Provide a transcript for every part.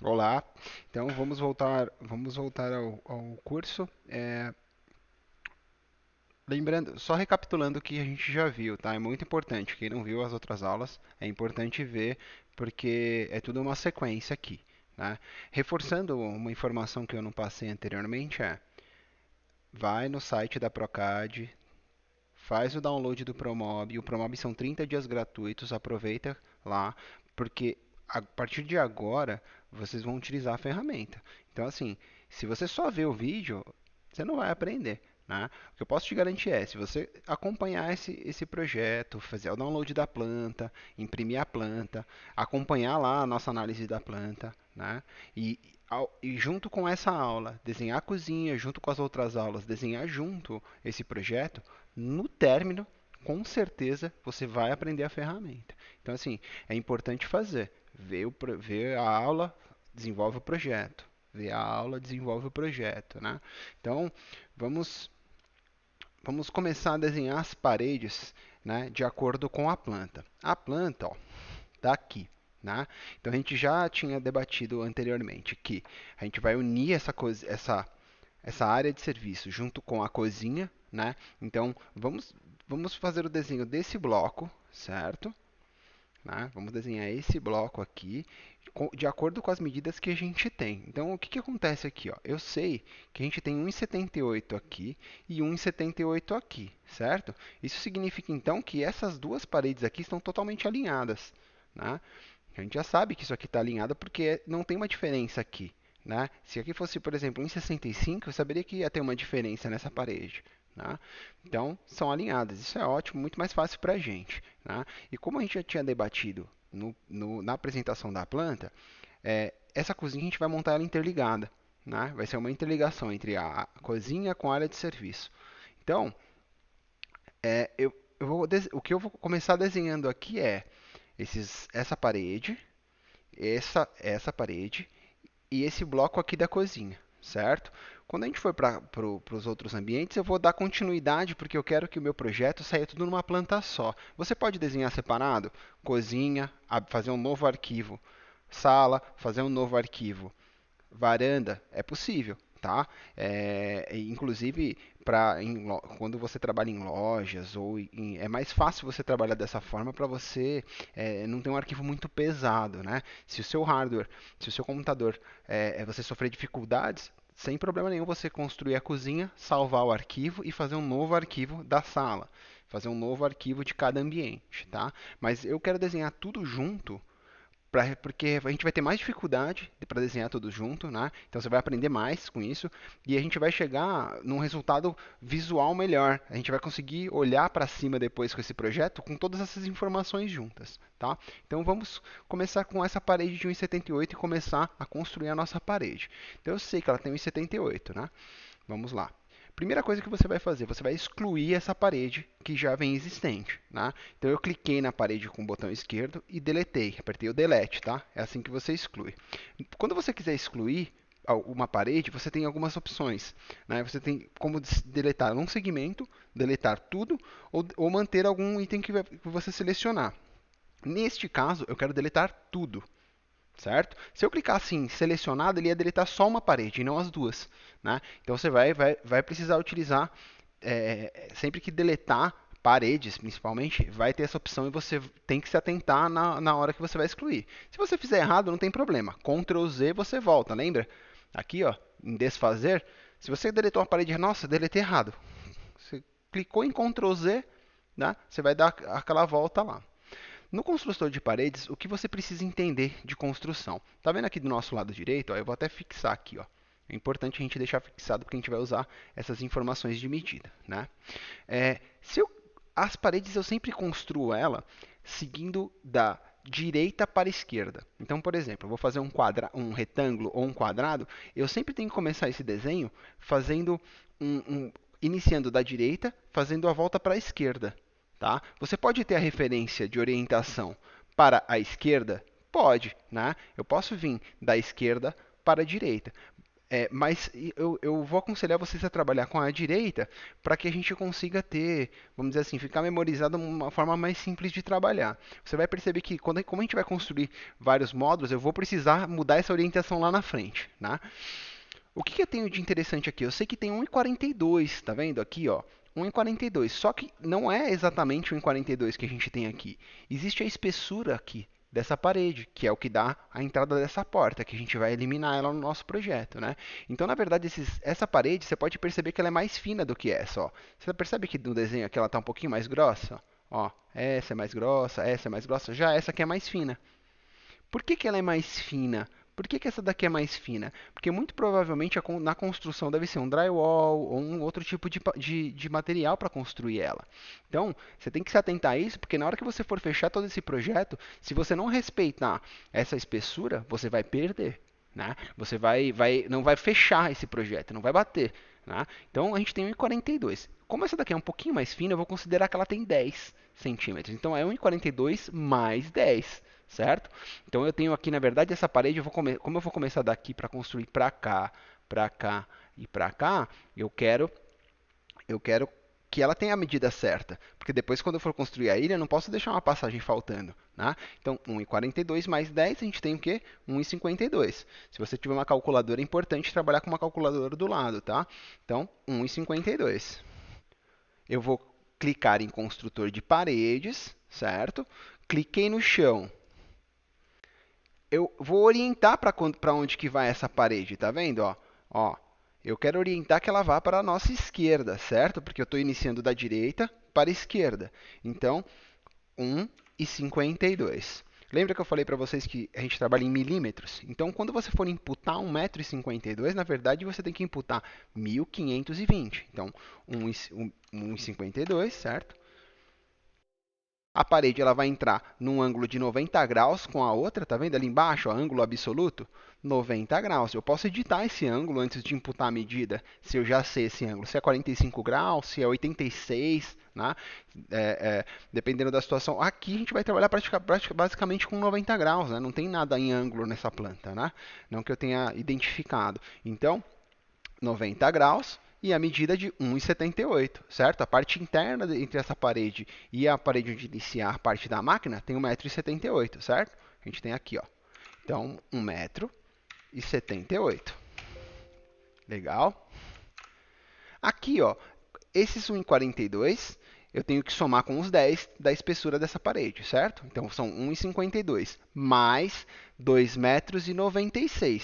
Olá. Então vamos voltar ao curso. Lembrando, só recapitulando o que a gente já viu, tá? É muito importante. Quem não viu as outras aulas, é importante ver porque é tudo uma sequência aqui, né? Reforçando uma informação que eu não passei anteriormente vai no site da Procad, faz o download do Promob. O Promob são 30 dias gratuitos, aproveita lá, porque a partir de agora vocês vão utilizar a ferramenta. Então, assim, se você só vê o vídeo, você não vai aprender. Né? O que eu posso te garantir é, se você acompanhar esse projeto, fazer o download da planta, imprimir a planta, acompanhar lá a nossa análise da planta, né? E, e junto com essa aula, desenhar a cozinha, junto com as outras aulas, desenhar junto esse projeto, no término, com certeza você vai aprender a ferramenta. Então, assim, é importante fazer. Ver a aula, desenvolve o projeto. Ver a aula, desenvolve o projeto, né? Então, vamos, vamos começar a desenhar as paredes, né, de acordo com a planta. A planta, ó, tá aqui. Né? Então a gente já tinha debatido anteriormente que a gente vai unir essa área de serviço junto com a cozinha, né? Então, vamos fazer o desenho desse bloco, certo? Né? Vamos desenhar esse bloco aqui de acordo com as medidas que a gente tem. Então, o que, que acontece aqui? Ó? Eu sei que a gente tem 1,78 aqui e 1,78 aqui, certo? Isso significa, então, que essas duas paredes aqui estão totalmente alinhadas. Né? A gente já sabe que isso aqui está alinhado porque não tem uma diferença aqui. Né? Se aqui fosse, por exemplo, 1,65, eu saberia que ia ter uma diferença nessa parede. Né? Então, são alinhadas. Isso é ótimo, muito mais fácil para a gente. Né? E como a gente já tinha debatido na apresentação da planta, essa cozinha a gente vai montar ela interligada. Né? Vai ser uma interligação entre a cozinha com a área de serviço. Então, o que eu vou começar desenhando aqui é essa parede, essa parede e esse bloco aqui da cozinha, certo? Quando a gente for para os outros ambientes, eu vou dar continuidade porque eu quero que o meu projeto saia tudo numa planta só. Você pode desenhar separado? Cozinha, fazer um novo arquivo. Sala, fazer um novo arquivo. Varanda, é possível, tá? Inclusive, quando você trabalha em lojas, é mais fácil você trabalhar dessa forma para você não ter um arquivo muito pesado, né? Se o seu hardware, se o seu computador você sofrer dificuldades, sem problema nenhum você construir a cozinha, salvar o arquivo e fazer um novo arquivo da sala, fazer um novo arquivo de cada ambiente, tá? Mas eu quero desenhar tudo junto porque a gente vai ter mais dificuldade para desenhar tudo junto, né? Então você vai aprender mais com isso e a gente vai chegar num resultado visual melhor. A gente vai conseguir olhar para cima depois com esse projeto com todas essas informações juntas, tá? Então vamos começar com essa parede de 1,78 e começar a construir a nossa parede. Então eu sei que ela tem 1,78, né? Vamos lá. Primeira coisa que você vai fazer, você vai excluir essa parede que já vem existente, né? Então eu cliquei na parede com o botão esquerdo e deletei, apertei o delete, tá? É assim que você exclui. Quando você quiser excluir uma parede, você tem algumas opções, né? Você tem como deletar um segmento, deletar tudo ou manter algum item que você selecionar. Neste caso, eu quero deletar tudo, certo? Se eu clicar assim, selecionado, ele ia deletar só uma parede e não as duas, né? Então você vai precisar utilizar, sempre que deletar paredes, principalmente, vai ter essa opção e você tem que se atentar na hora que você vai excluir. Se você fizer errado, não tem problema. Ctrl Z, você volta, lembra? Aqui, ó, em desfazer, se você deletou uma parede, nossa, deletei errado. Você clicou em Ctrl Z, né? Você vai dar aquela volta lá. No construtor de paredes, o que você precisa entender de construção? Tá vendo aqui do nosso lado direito? Ó, eu vou até fixar aqui. Ó. É importante a gente deixar fixado porque a gente vai usar essas informações de medida. Né? Se eu, as paredes eu sempre construo ela seguindo da direita para a esquerda. Então, por exemplo, eu vou fazer um retângulo ou um quadrado, eu sempre tenho que começar esse desenho fazendo iniciando da direita, fazendo a volta para a esquerda. Tá? Você pode ter a referência de orientação para a esquerda? Pode, né? Eu posso vir da esquerda para a direita. Mas eu vou aconselhar vocês a trabalhar com a direita para que a gente consiga ter, vamos dizer assim, ficar memorizado uma forma mais simples de trabalhar. Você vai perceber que como a gente vai construir vários módulos, eu vou precisar mudar essa orientação lá na frente, né? O que eu tenho de interessante aqui? Eu sei que tem 1,42, tá vendo aqui, ó? 1,42. Só que não é exatamente o 1,42 que a gente tem aqui. Existe a espessura aqui dessa parede, que é o que dá a entrada dessa porta, que a gente vai eliminar ela no nosso projeto, né? Então, na verdade, essa parede, você pode perceber que ela é mais fina do que essa, ó. Você percebe que no desenho aqui ela está um pouquinho mais grossa? Ó, essa é mais grossa, essa é mais grossa, já essa aqui é mais fina. Por que que ela é mais fina? Por que que essa daqui é mais fina? Porque muito provavelmente na construção deve ser um drywall ou um outro tipo de material para construir ela. Então, você tem que se atentar a isso, porque na hora que você for fechar todo esse projeto, se você não respeitar essa espessura, você vai perder. Né? Você não vai fechar esse projeto, não vai bater. Né? Então, a gente tem 1,42. Como essa daqui é um pouquinho mais fina, eu vou considerar que ela tem 10 centímetros. Então, é 1,42 mais 10, certo? Então eu tenho aqui, na verdade, essa parede, como eu vou começar daqui para construir para cá e para cá, eu quero que ela tenha a medida certa, porque depois quando eu for construir a ilha, eu não posso deixar uma passagem faltando, né? Então, 1,42 mais 10, a gente tem o quê? 1,52. Se você tiver uma calculadora, é importante trabalhar com uma calculadora do lado, tá? Então, 1,52. Eu vou clicar em construtor de paredes, certo? Cliquei no chão, eu vou orientar para onde que vai essa parede, tá vendo? Ó, eu quero orientar que ela vá para a nossa esquerda, certo? Porque eu estou iniciando da direita para a esquerda. Então, 1,52. Lembra que eu falei para vocês que a gente trabalha em milímetros? Então, quando você for imputar 1,52 m, na verdade você tem que imputar 1.520. Então, 1,52, certo? A parede ela vai entrar num ângulo de 90 graus com a outra, tá vendo ali embaixo, ó, ângulo absoluto? 90 graus. Eu posso editar esse ângulo antes de imputar a medida, se eu já sei esse ângulo, se é 45 graus, se é 86, né? Dependendo da situação. Aqui a gente vai trabalhar basicamente com 90 graus, né? Não tem nada em ângulo nessa planta, né? Não que eu tenha identificado. Então, 90 graus e a medida de 1,78, certo? A parte interna entre essa parede e a parede onde iniciar a parte da máquina tem 1,78 m, certo? A gente tem aqui, ó. Então, 1,78 m. Legal? Aqui, ó, esses 1,42 eu tenho que somar com os 10 da espessura dessa parede, certo? Então, são 1,52 mais 2,96 m.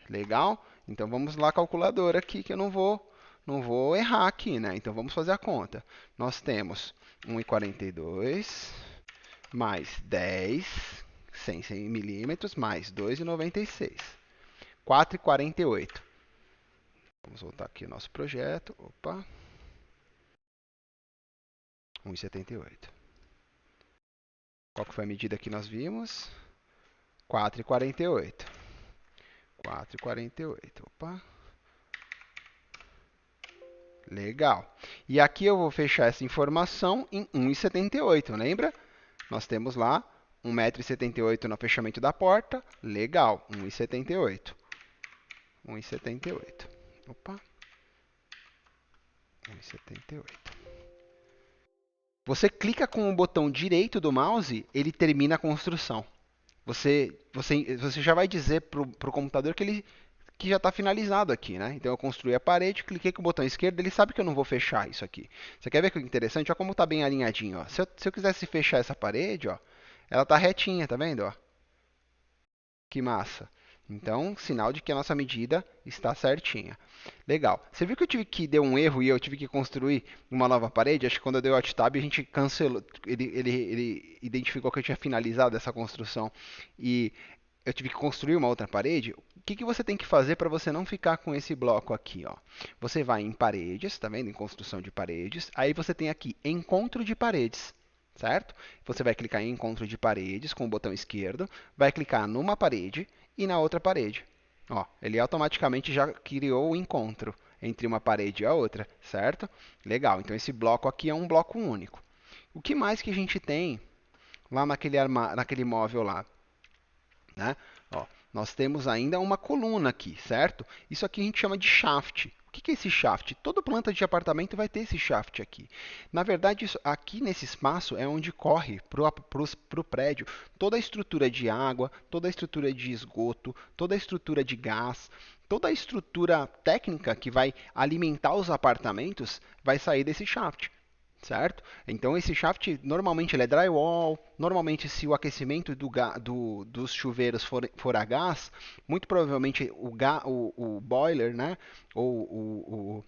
Legal? Então vamos lá, calculadora aqui, que eu não vou errar aqui, né? Então vamos fazer a conta. Nós temos 1,42 mais 10, 100 milímetros, mais 2,96. 4,48. Vamos voltar aqui ao nosso projeto. Opa. 1,78. Qual que foi a medida que nós vimos? 4,48. 4,48. Opa. Legal. E aqui eu vou fechar essa informação em 1,78, lembra? Nós temos lá 1,78 m no fechamento da porta. Legal, 1,78. 1,78. Opa. 1,78. Você clica com o botão direito do mouse, ele termina a construção. Você já vai dizer para o computador que já está finalizado aqui, né? Então eu construí a parede, cliquei com o botão esquerdo, ele sabe que eu não vou fechar isso aqui. Você quer ver que é interessante? Olha como está bem alinhadinho, ó. Se eu quisesse fechar essa parede, ó, ela está retinha, tá vendo, ó? Que massa. Então, sinal de que a nossa medida está certinha. Legal. Você viu que eu tive que deu um erro e eu tive que construir uma nova parede? Acho que quando eu dei o Alt Tab a gente cancelou. Ele identificou que eu tinha finalizado essa construção e eu tive que construir uma outra parede. O que que você tem que fazer para você não ficar com esse bloco aqui, ó? Você vai em paredes, tá vendo? Em construção de paredes. Aí você tem aqui encontro de paredes, certo? Você vai clicar em encontro de paredes com o botão esquerdo, vai clicar numa parede e na outra parede. Ó, ele automaticamente já criou o encontro entre uma parede e a outra, certo? Legal, então esse bloco aqui é um bloco único. O que mais que a gente tem lá naquele móvel lá? Né? Ó, nós temos ainda uma coluna aqui, certo? Isso aqui a gente chama de shaft. O que é esse shaft? Toda planta de apartamento vai ter esse shaft aqui. Na verdade, isso aqui nesse espaço é onde corre para o prédio toda a estrutura de água, toda a estrutura de esgoto, toda a estrutura de gás, toda a estrutura técnica que vai alimentar os apartamentos vai sair desse shaft, certo? Então esse shaft normalmente ele é drywall, normalmente se o aquecimento dos chuveiros for a gás, muito provavelmente o boiler, né, ou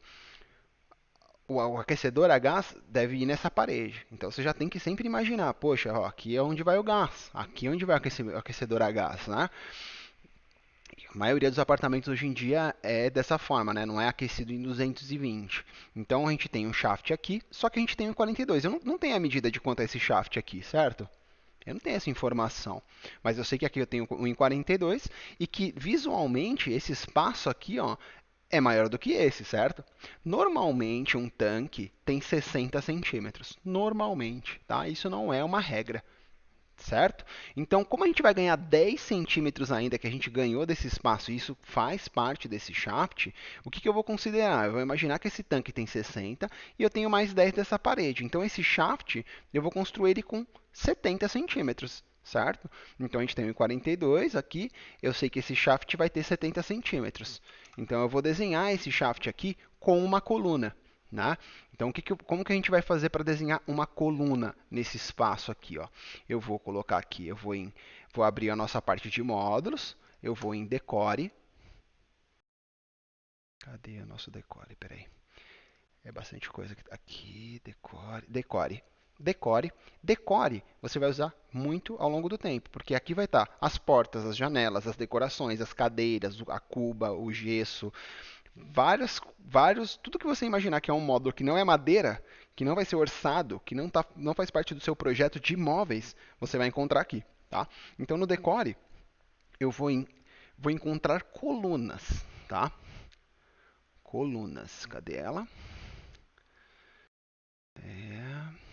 o aquecedor a gás deve ir nessa parede. Então você já tem que sempre imaginar, poxa, ó, aqui é onde vai o gás, aqui é onde vai o aquecedor a gás, né? A maioria dos apartamentos hoje em dia é dessa forma, né? Não é aquecido em 220. Então a gente tem um shaft aqui, só que a gente tem um 42. Eu não tenho a medida de quanto é esse shaft aqui, certo? Eu não tenho essa informação. Mas eu sei que aqui eu tenho um em 42 e que visualmente esse espaço aqui, ó, é maior do que esse, certo? Normalmente um tanque tem 60 centímetros. Normalmente, tá? Isso não é uma regra, certo? Então, como a gente vai ganhar 10 centímetros ainda que a gente ganhou desse espaço, e isso faz parte desse shaft, o que eu vou considerar? Eu vou imaginar que esse tanque tem 60 e eu tenho mais 10 dessa parede. Então, esse shaft, eu vou construir ele com 70 centímetros, certo? Então, a gente tem o 42 aqui, eu sei que esse shaft vai ter 70 centímetros. Então, eu vou desenhar esse shaft aqui com uma coluna, né? Então, como que a gente vai fazer para desenhar uma coluna nesse espaço aqui, ó? Eu vou colocar aqui, vou abrir a nossa parte de módulos, eu vou em Decore. Cadê o nosso Decore? Peraí. É bastante coisa aqui. Decore, Decore. Decore. Decore você vai usar muito ao longo do tempo, porque aqui vai estar as portas, as janelas, as decorações, as cadeiras, a cuba, o gesso, tudo que você imaginar que é um módulo que não é madeira, que não vai ser orçado, que não faz parte do seu projeto de imóveis, você vai encontrar aqui, tá? Então no Decore eu vou encontrar colunas, tá? Colunas, cadê ela? É,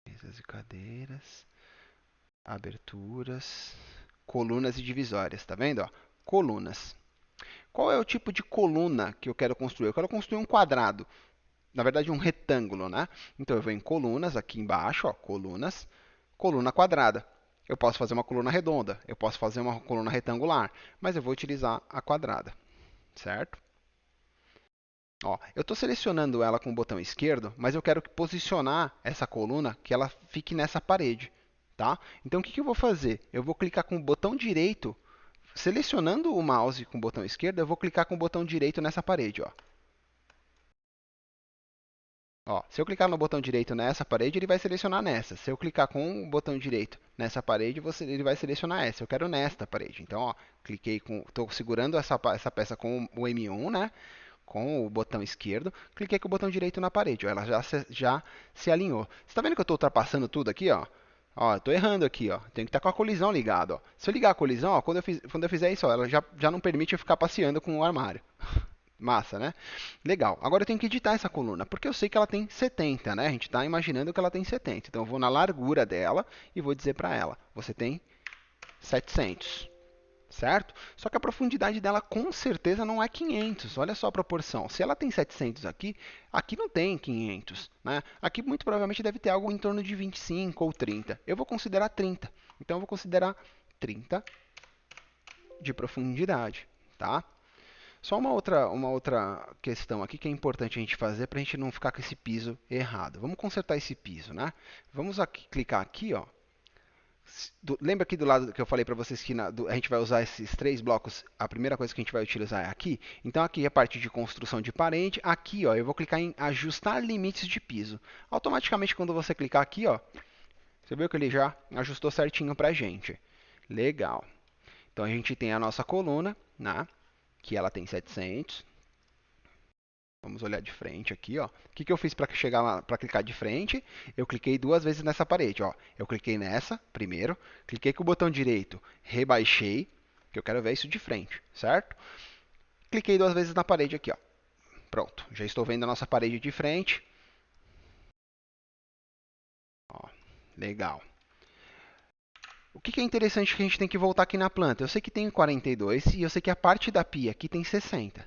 mesas e cadeiras, aberturas, colunas e divisórias, tá vendo? Ó? Colunas. Qual é o tipo de coluna que eu quero construir? Eu quero construir um quadrado. Na verdade, um retângulo, né? Então eu vou em colunas, aqui embaixo, ó, colunas, coluna quadrada. Eu posso fazer uma coluna redonda, eu posso fazer uma coluna retangular, mas eu vou utilizar a quadrada, certo? Ó, eu estou selecionando ela com o botão esquerdo, mas eu quero posicionar essa coluna que ela fique nessa parede, tá? Então o que eu vou fazer? Eu vou clicar com o botão direito, selecionando o mouse com o botão esquerdo, eu vou clicar com o botão direito nessa parede, ó. Ó, se eu clicar no botão direito nessa parede, ele vai selecionar nessa. Se eu clicar com o botão direito nessa parede, ele vai selecionar essa. Eu quero nesta parede. Então, ó, estou segurando essa peça com o M1, né? Com o botão esquerdo, cliquei com o botão direito na parede. Ó, ela já se alinhou. Você está vendo que eu estou ultrapassando tudo aqui, ó? Ó, eu estou errando aqui, ó. Tem que estar com a colisão ligada, ó. Se eu ligar a colisão, ó, quando eu fizer isso, ó, ela já não permite eu ficar passeando com o armário. Massa, né? Legal. Agora eu tenho que editar essa coluna, porque eu sei que ela tem 70, né? A gente está imaginando que ela tem 70. Então eu vou na largura dela e vou dizer para ela: você tem 700, certo? Só que a profundidade dela com certeza não é 500. Olha só a proporção. Se ela tem 700 aqui, aqui não tem 500, né? Aqui muito provavelmente deve ter algo em torno de 25 ou 30. Eu vou considerar 30. Então eu vou considerar 30 de profundidade, tá? Só uma outra questão aqui que é importante a gente fazer para a gente não ficar com esse piso errado. Vamos consertar esse piso, né? Vamos aqui, clicar aqui, ó. Lembra aqui do lado que eu falei para vocês que a gente vai usar esses três blocos? A primeira coisa que a gente vai utilizar é aqui. Então aqui é a parte de construção de parede. Aqui, ó, eu vou clicar em ajustar limites de piso. Automaticamente quando você clicar aqui, ó, você viu que ele já ajustou certinho para a gente. Legal. Então a gente tem a nossa coluna, né? Que ela tem 700. Vamos olhar de frente aqui, ó. O que eu fiz para chegar lá, para clicar de frente? Eu cliquei duas vezes nessa parede, ó. Eu cliquei nessa primeiro, cliquei com o botão direito, rebaixei, que eu quero ver isso de frente, certo? Cliquei duas vezes na parede aqui, ó. Pronto, já estou vendo a nossa parede de frente. Ó, legal. O que é interessante que a gente tem que voltar aqui na planta? Eu sei que tem 42 e eu sei que a parte da pia aqui tem 60,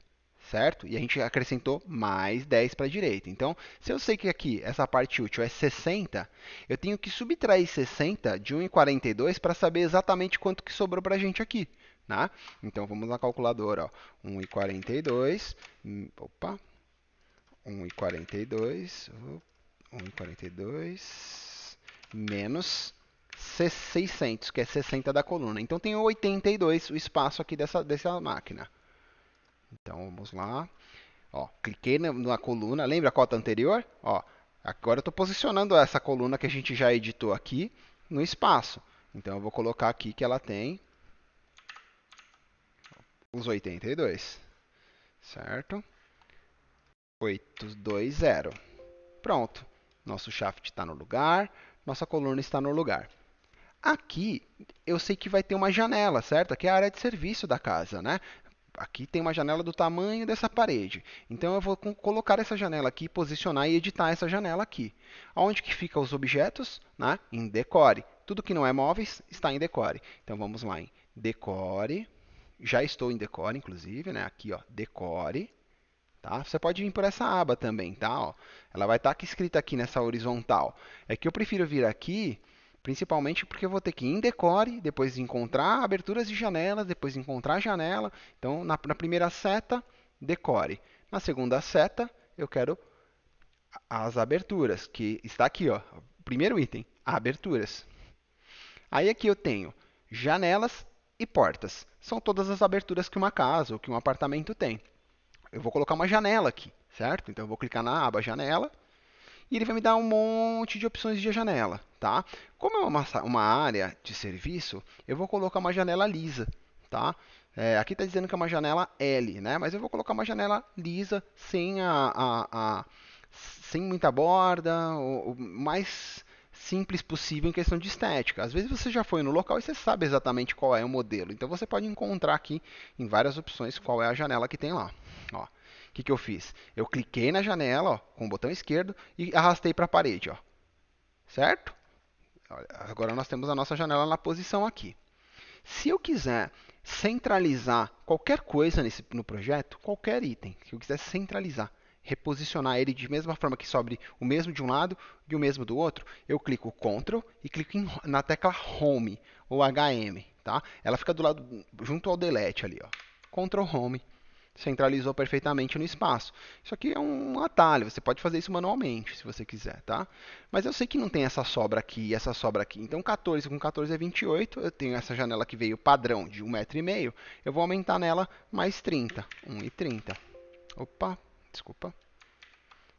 certo? E a gente acrescentou mais 10 para a direita. Então, se eu sei que aqui essa parte útil é 60, eu tenho que subtrair 60 de 1,42 para saber exatamente quanto que sobrou para a gente aqui. Né? Então, vamos na calculadora. Ó. 1,42, opa, 1,42, 1,42 menos 600, que é 60 da coluna. Então tem 82 o espaço aqui dessa máquina. Então vamos lá. Ó, cliquei na coluna. Lembra a cota anterior? Ó, agora eu estou posicionando essa coluna que a gente já editou aqui no espaço. Então eu vou colocar aqui que ela tem os 82, certo? 820. Pronto. Nosso shaft está no lugar, nossa coluna está no lugar. Aqui eu sei que vai ter uma janela, certo? Aqui é a área de serviço da casa, né? Aqui tem uma janela do tamanho dessa parede. Então eu vou colocar essa janela aqui, posicionar e editar essa janela aqui. Onde que ficam os objetos? Né? Em decore. Tudo que não é móveis está em decore. Então vamos lá em decore. Já estou em decore, inclusive, né? Aqui, ó, decore. Tá? Você pode vir por essa aba também, tá? Ó, ela vai estar aqui escrita aqui nessa horizontal. É que eu prefiro vir aqui, principalmente porque eu vou ter que ir em decore, depois encontrar aberturas de janelas, depois encontrar a janela. Então, na primeira seta, decore. Na segunda seta, eu quero as aberturas, que está aqui, ó. Primeiro item, aberturas. Aí aqui eu tenho janelas e portas. São todas as aberturas que uma casa ou que um apartamento tem. Eu vou colocar uma janela aqui, certo? Então eu vou clicar na aba janela e ele vai me dar um monte de opções de janela, tá? Como é uma área de serviço, eu vou colocar uma janela lisa, tá? Aqui está dizendo que é uma janela L, né? Mas eu vou colocar uma janela lisa, sem muita borda, o mais simples possível em questão de estética. Às vezes você já foi no local e você sabe exatamente qual é o modelo. Então você pode encontrar aqui em várias opções qual é a janela que tem lá. Ó, o que eu fiz? Eu cliquei na janela ó, com o botão esquerdo e arrastei para a parede. Ó, certo? Agora nós temos a nossa janela na posição aqui. Se eu quiser centralizar qualquer coisa no projeto, qualquer item, se eu quiser centralizar, reposicionar ele de mesma forma que sobre o mesmo de um lado e o mesmo do outro, eu clico Ctrl e clico na tecla Home ou HM, tá? Ela fica do lado junto ao Delete ali, ó. Ctrl Home centralizou perfeitamente no espaço. Isso aqui é um atalho, você pode fazer isso manualmente, se você quiser, tá? Mas eu sei que não tem essa sobra aqui e essa sobra aqui. Então 14 com 14 é 28, eu tenho essa janela que veio padrão de 1,5 m, eu vou aumentar nela mais 30, 1,30. Opa, desculpa.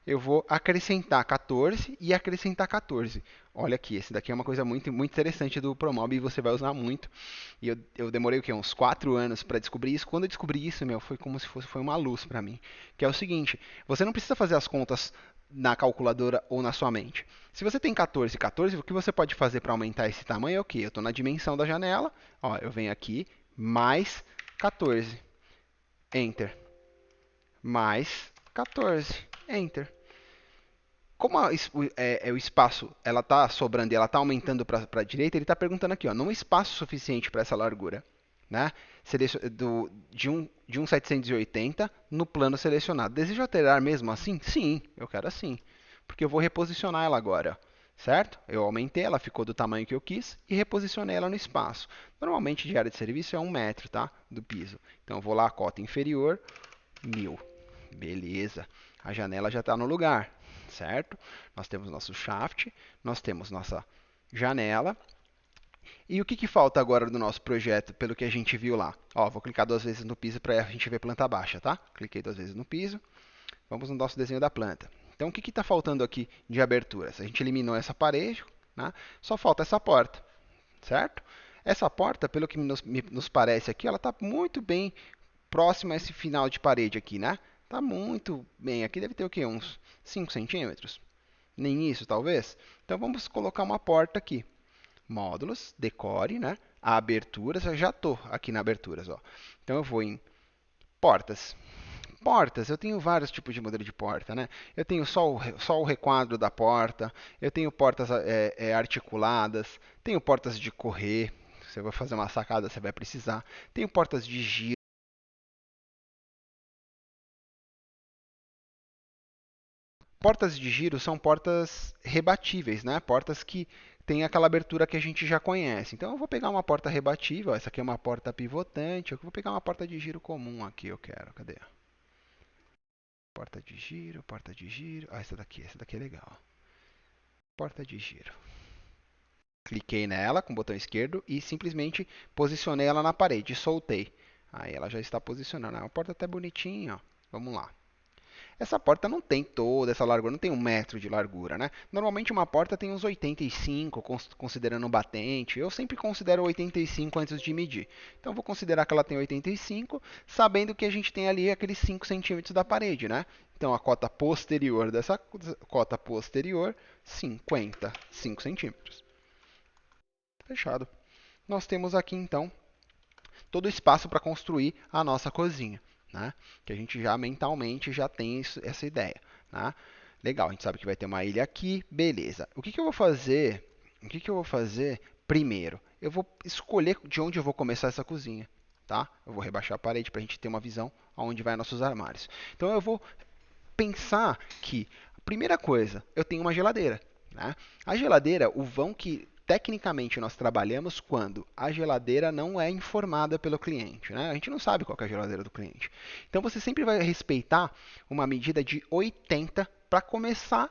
Eu vou acrescentar 14 e acrescentar 14. Olha aqui, esse daqui é uma coisa muito, muito interessante do Promob e você vai usar muito. E eu demorei o quê? Uns 4 anos para descobrir isso. Quando eu descobri isso, meu, foi como se foi uma luz para mim. Que é o seguinte, você não precisa fazer as contas na calculadora ou na sua mente. Se você tem 14 e 14, o que você pode fazer para aumentar esse tamanho é o quê? Eu estou na dimensão da janela, ó, eu venho aqui, mais 14, Enter, mais 14, Enter. Como o espaço ela está sobrando e ela está aumentando para a direita, ele está perguntando aqui, ó, não há espaço suficiente para essa largura, né? De um 780 no plano selecionado. Deseja alterar mesmo assim? Sim, eu quero assim, porque eu vou reposicionar ela agora, certo? Eu aumentei, ela ficou do tamanho que eu quis e reposicionei ela no espaço. Normalmente de área de serviço é 1 m, tá? Do piso. Então eu vou lá, cota inferior, 1000. Beleza. A janela já está no lugar, certo? Nós temos nosso shaft, nós temos nossa janela. E o que falta agora do nosso projeto, pelo que a gente viu lá? Ó, vou clicar 2 vezes no piso para a gente ver planta baixa, tá? Cliquei 2 vezes no piso. Vamos no nosso desenho da planta. Então, o que está faltando aqui de aberturas? A gente eliminou essa parede, né? Só falta essa porta, certo? Essa porta, pelo que nos parece aqui, ela está muito bem próxima a esse final de parede aqui, né? Tá muito bem. Aqui deve ter o quê? Uns 5 centímetros? Nem isso, talvez? Então vamos colocar uma porta aqui. Módulos, decore, né? Aberturas, eu já estou aqui na aberturas, ó. Então eu vou em portas. Portas, eu tenho vários tipos de modelo de porta, né? Eu tenho só o requadro da porta, eu tenho portas articuladas, tenho portas de correr, você vai fazer uma sacada, você vai precisar. Tenho portas de giro. Portas de giro são portas rebatíveis, né? Portas que têm aquela abertura que a gente já conhece. Então eu vou pegar uma porta rebatível, essa aqui é uma porta pivotante, eu vou pegar uma porta de giro comum aqui, eu quero. Cadê? Porta de giro, porta de giro. Ah, essa daqui é legal. Porta de giro. Cliquei nela com o botão esquerdo e simplesmente posicionei ela na parede, soltei. Aí ela já está posicionando. É uma porta até bonitinha, ó. Vamos lá. Essa porta não tem toda essa largura, não tem 1 metro de largura, né? Normalmente uma porta tem uns 85, considerando o batente. Eu sempre considero 85 antes de medir. Então vou considerar que ela tem 85, sabendo que a gente tem ali aqueles 5 centímetros da parede, né? Então a cota posterior dessa cota posterior, 55 centímetros. Fechado. Nós temos aqui então todo o espaço para construir a nossa cozinha, né? Que a gente já mentalmente já tem essa ideia, né? Legal, a gente sabe que vai ter uma ilha aqui, beleza. O que que eu vou fazer? O que que eu vou fazer primeiro? Eu vou escolher de onde eu vou começar essa cozinha, tá? Eu vou rebaixar a parede para a gente ter uma visão aonde vai nossos armários. Então eu vou pensar que, primeira coisa, eu tenho uma geladeira. Né? A geladeira, o vão que tecnicamente nós trabalhamos quando a geladeira não é informada pelo cliente. Né? A gente não sabe qual é a geladeira do cliente. Então você sempre vai respeitar uma medida de 80 para começar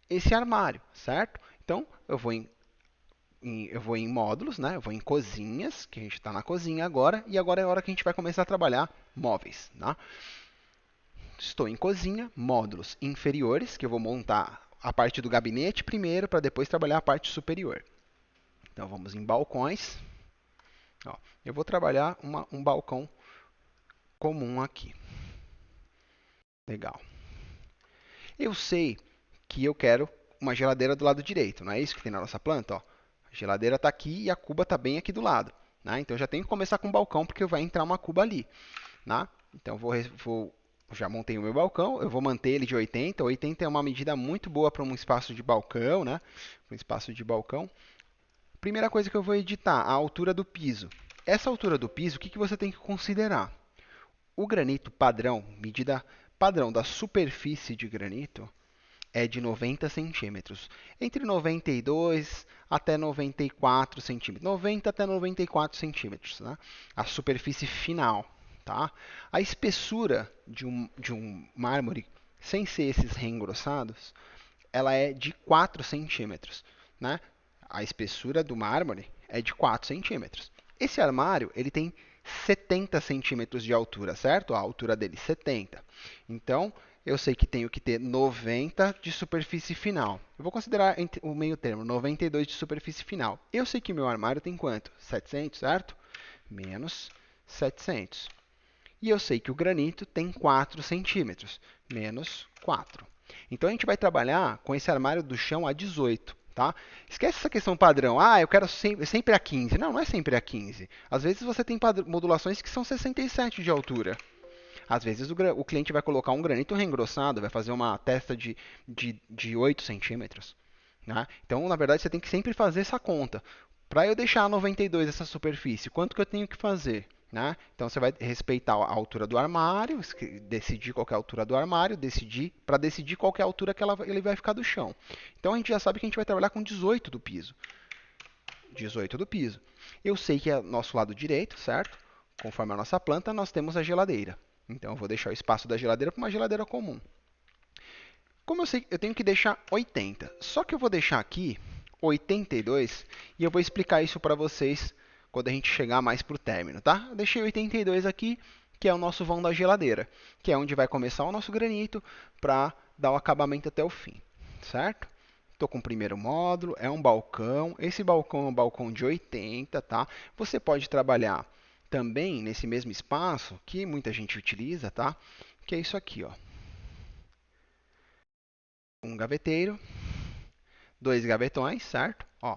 esse armário, certo? Então eu vou em módulos, né? Eu vou em cozinhas, que a gente está na cozinha agora, e agora é a hora que a gente vai começar a trabalhar móveis. Tá? Estou em cozinha, módulos inferiores, que eu vou montar a parte do gabinete primeiro, para depois trabalhar a parte superior. Então vamos em balcões. Ó, eu vou trabalhar um balcão comum aqui. Legal. Eu sei que eu quero uma geladeira do lado direito, não é isso que tem na nossa planta? Ó. A geladeira está aqui e a cuba está bem aqui do lado. Né? Então eu já tenho que começar com o balcão, porque vai entrar uma cuba ali. Né? Então já montei o meu balcão, eu vou manter ele de 80. 80 é uma medida muito boa para um espaço de balcão, né? Um espaço de balcão. Primeira coisa que eu vou editar, a altura do piso. Essa altura do piso, o que que você tem que considerar? O granito padrão, medida padrão da superfície de granito, é de 90 centímetros. Entre 92 até 94 centímetros. 90 até 94 centímetros. Né? A superfície final. Tá? A espessura de um mármore, sem ser esses reengrossados, ela é de 4 centímetros. Né? A espessura do mármore é de 4 centímetros. Esse armário ele tem 70 centímetros de altura, certo? A altura dele 70. Então, eu sei que tenho que ter 90 de superfície final. Eu vou considerar o meio termo, 92 de superfície final. Eu sei que meu armário tem quanto? 700, certo? Menos 700. E eu sei que o granito tem 4 centímetros, menos 4. Então a gente vai trabalhar com esse armário do chão a 18. Tá? Esquece essa questão padrão. Ah, eu quero sempre a 15. Não, não é sempre a 15. Às vezes você tem modulações que são 67 de altura. Às vezes o cliente vai colocar um granito reengrossado, vai fazer uma testa de 8 centímetros. Né? Então, na verdade, você tem que sempre fazer essa conta. Para eu deixar 92 essa superfície, quanto que eu tenho que fazer? Né? Então, você vai respeitar a altura do armário, decidir qual é a altura do armário, para decidir qual é a altura que ele vai ficar do chão. Então, a gente já sabe que a gente vai trabalhar com 18 do piso. 18 do piso. Eu sei que é nosso lado direito, certo? Conforme a nossa planta, nós temos a geladeira. Então, eu vou deixar o espaço da geladeira para uma geladeira comum. Como eu sei, eu tenho que deixar 80. Só que eu vou deixar aqui 82 e eu vou explicar isso para vocês quando a gente chegar mais para o término, tá? Eu deixei 82 aqui, que é o nosso vão da geladeira, que é onde vai começar o nosso granito para dar o acabamento até o fim, certo? Estou com o primeiro módulo, é um balcão. Esse balcão é um balcão de 80, tá? Você pode trabalhar também nesse mesmo espaço que muita gente utiliza, tá? Que é isso aqui, ó. Um gaveteiro, dois gavetões, certo? Ó,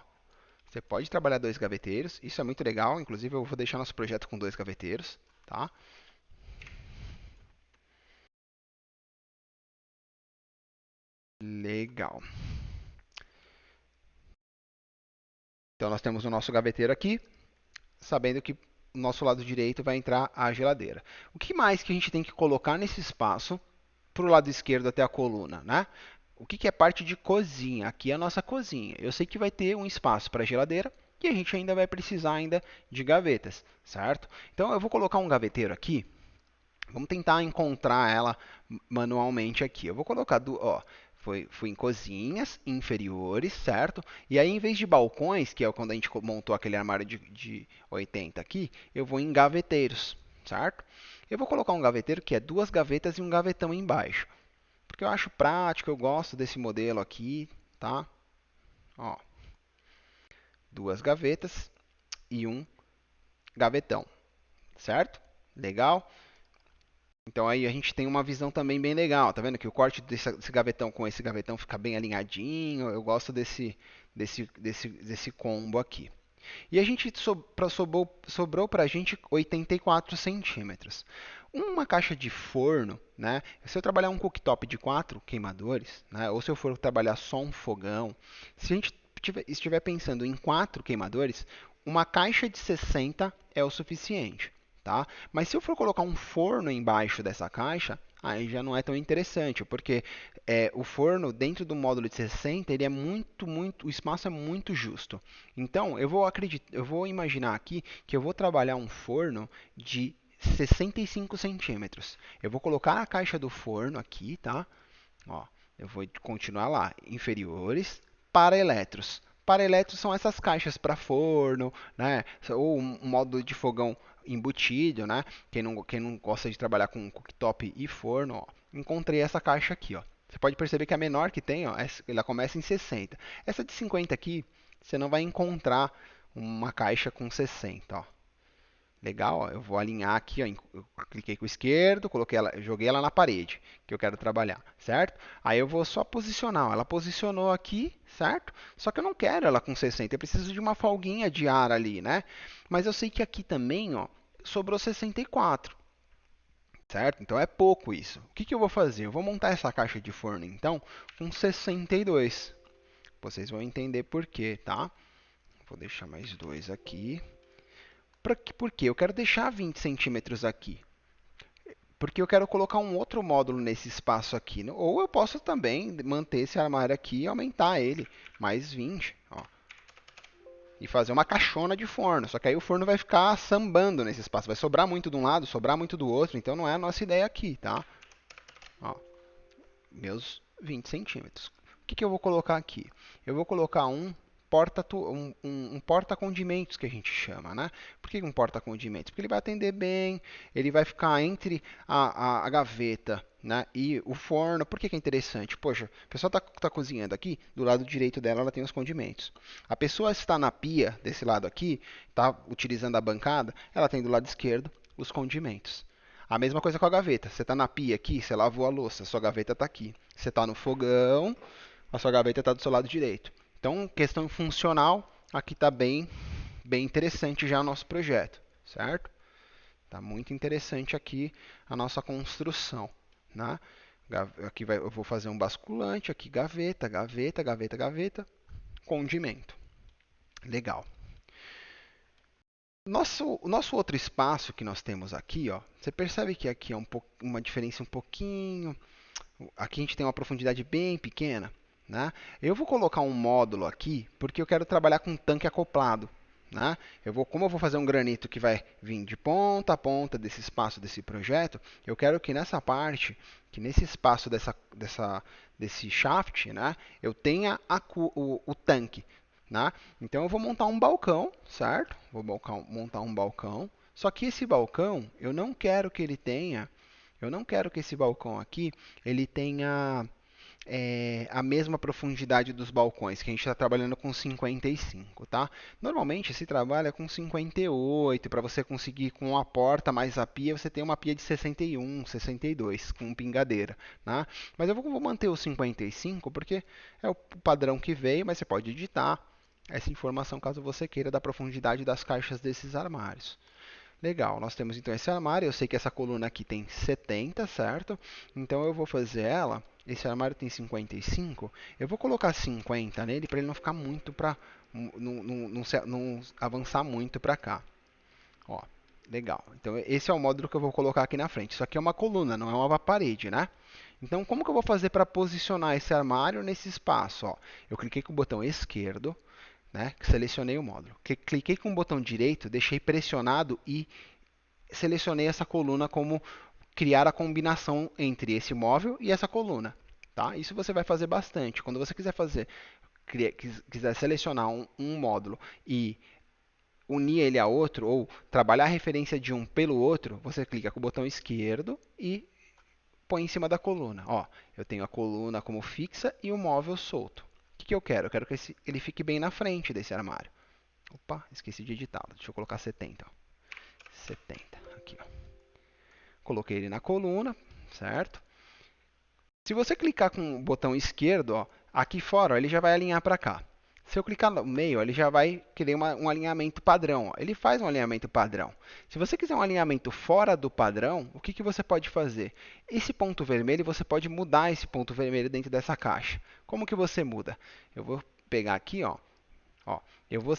você pode trabalhar dois gaveteiros, isso é muito legal. Inclusive, eu vou deixar nosso projeto com dois gaveteiros, tá? Legal. Então nós temos o nosso gaveteiro aqui, sabendo que o nosso lado direito vai entrar a geladeira. O que mais que a gente tem que colocar nesse espaço para o lado esquerdo até a coluna, né? O que é parte de cozinha? Aqui é a nossa cozinha. Eu sei que vai ter um espaço para geladeira e a gente ainda vai precisar ainda de gavetas, certo? Então eu vou colocar um gaveteiro aqui. Vamos tentar encontrar ela manualmente aqui. Eu vou colocar ó, fui em cozinhas inferiores, certo? E aí, em vez de balcões, que é quando a gente montou aquele armário de 80 aqui, eu vou em gaveteiros, certo? Eu vou colocar um gaveteiro que é duas gavetas e um gavetão embaixo. Porque eu acho prático, eu gosto desse modelo aqui, tá? Ó, duas gavetas e um gavetão, certo? Legal? Então aí a gente tem uma visão também bem legal, tá vendo que o corte desse gavetão com esse gavetão fica bem alinhadinho, eu gosto desse combo aqui. E a gente sobrou para a gente 84 centímetros. Uma caixa de forno, né? Se eu trabalhar um cooktop de 4 queimadores, né? Ou se eu for trabalhar só um fogão, se a gente estiver pensando em 4 queimadores, uma caixa de 60 é o suficiente, tá? Mas se eu for colocar um forno embaixo dessa caixa, aí já não é tão interessante, porque o forno dentro do módulo de 60 ele é o espaço é muito justo. Então eu vou imaginar aqui que eu vou trabalhar um forno de 65 centímetros. Eu vou colocar a caixa do forno aqui, tá? Ó, eu vou continuar lá, inferiores, para-eletros. Para-eletros são essas caixas para forno, né? Ou um módulo de fogão embutido, né? Quem não gosta de trabalhar com cooktop e forno, ó, encontrei essa caixa aqui, ó. Você pode perceber que a menor que tem, ó, ela começa em 60. Essa de 50 aqui, você não vai encontrar uma caixa com 60, ó. Legal, ó, eu vou alinhar aqui, ó, eu cliquei com o esquerdo, coloquei ela, joguei ela na parede que eu quero trabalhar, certo? Aí eu vou só posicionar, ó, ela posicionou aqui, certo? Só que eu não quero ela com 60, eu preciso de uma folguinha de ar ali, né? Mas eu sei que aqui também, ó, sobrou 64, certo? Então é pouco isso. O que que eu vou fazer? Eu vou montar essa caixa de forno, então, com 62. Vocês vão entender por quê, tá? Vou deixar mais dois aqui. Por quê? Eu quero deixar 20 centímetros aqui. Porque eu quero colocar um outro módulo nesse espaço aqui. Ou eu posso também manter esse armário aqui e aumentar ele mais 20. Ó, e fazer uma caixona de forno. Só que aí o forno vai ficar sambando nesse espaço. Vai sobrar muito de um lado, sobrar muito do outro. Então não é a nossa ideia aqui, tá? Ó, meus 20 centímetros. O que que eu vou colocar aqui? Eu vou colocar um porta-condimentos que a gente chama, né? Por que um porta-condimentos? Porque ele vai atender bem, ele vai ficar entre a gaveta, né, e o forno. Por que que é interessante? Poxa, a pessoa está cozinhando aqui, do lado direito dela ela tem os condimentos. A pessoa está na pia, desse lado aqui, está utilizando a bancada, ela tem do lado esquerdo os condimentos. A mesma coisa com a gaveta. Você está na pia aqui, você lavou a louça, a sua gaveta está aqui. Você está no fogão, a sua gaveta está do seu lado direito. Então, questão funcional, aqui está bem interessante já o nosso projeto, certo? Está muito interessante aqui a nossa construção, né? Aqui eu vou fazer um basculante, aqui gaveta, gaveta, gaveta, gaveta, condimento. Legal. O nosso outro espaço que nós temos aqui, ó, você percebe que aqui é uma diferença um pouquinho. Aqui a gente tem uma profundidade bem pequena, né? Eu vou colocar um módulo aqui porque eu quero trabalhar com um tanque acoplado, né? Como eu vou fazer um granito que vai vir de ponta a ponta desse espaço desse projeto, eu quero que nessa parte, que nesse espaço desse shaft, né, eu tenha o tanque, né? Então eu vou montar um balcão, certo? Montar um balcão. Só que esse balcão, eu não quero que esse balcão aqui ele tenha a mesma profundidade dos balcões, que a gente está trabalhando com 55, tá? Normalmente se trabalha com 58, para você conseguir com a porta mais a pia, você tem uma pia de 61, 62, com pingadeira, né? Mas eu vou manter o 55 porque é o padrão que veio, mas você pode editar essa informação caso você queira da profundidade das caixas desses armários. Legal, nós temos então esse armário. Eu sei que essa coluna aqui tem 70, certo? Então eu vou fazer ela. Esse armário tem 55. Eu vou colocar 50 nele para ele não ficar muito para não avançar muito para cá. Ó, legal. Então esse é o módulo que eu vou colocar aqui na frente. Isso aqui é uma coluna, não é uma parede, né? Então como que eu vou fazer para posicionar esse armário nesse espaço? Ó, eu cliquei com o botão esquerdo, né? Selecionei o módulo. Cliquei com o botão direito, deixei pressionado e selecionei essa coluna como criar a combinação entre esse móvel e essa coluna. Tá? Isso você vai fazer bastante. Quando você quiser quiser selecionar um módulo e unir ele a outro, ou trabalhar a referência de um pelo outro, você clica com o botão esquerdo e põe em cima da coluna. Ó, eu tenho a coluna como fixa e o móvel solto. O que eu quero? Eu quero que ele fique bem na frente desse armário. Opa, esqueci de editar. Deixa eu colocar 70. Ó. 70. Aqui, ó. Coloquei ele na coluna, certo? Se você clicar com o botão esquerdo, ó, aqui fora, ó, ele já vai alinhar para cá. Se eu clicar no meio, ó, ele já vai querer um alinhamento padrão. Ó. Ele faz um alinhamento padrão. Se você quiser um alinhamento fora do padrão, o que você pode fazer? Esse ponto vermelho, você pode mudar esse ponto vermelho dentro dessa caixa. Como que você muda? Eu vou pegar aqui, ó, eu vou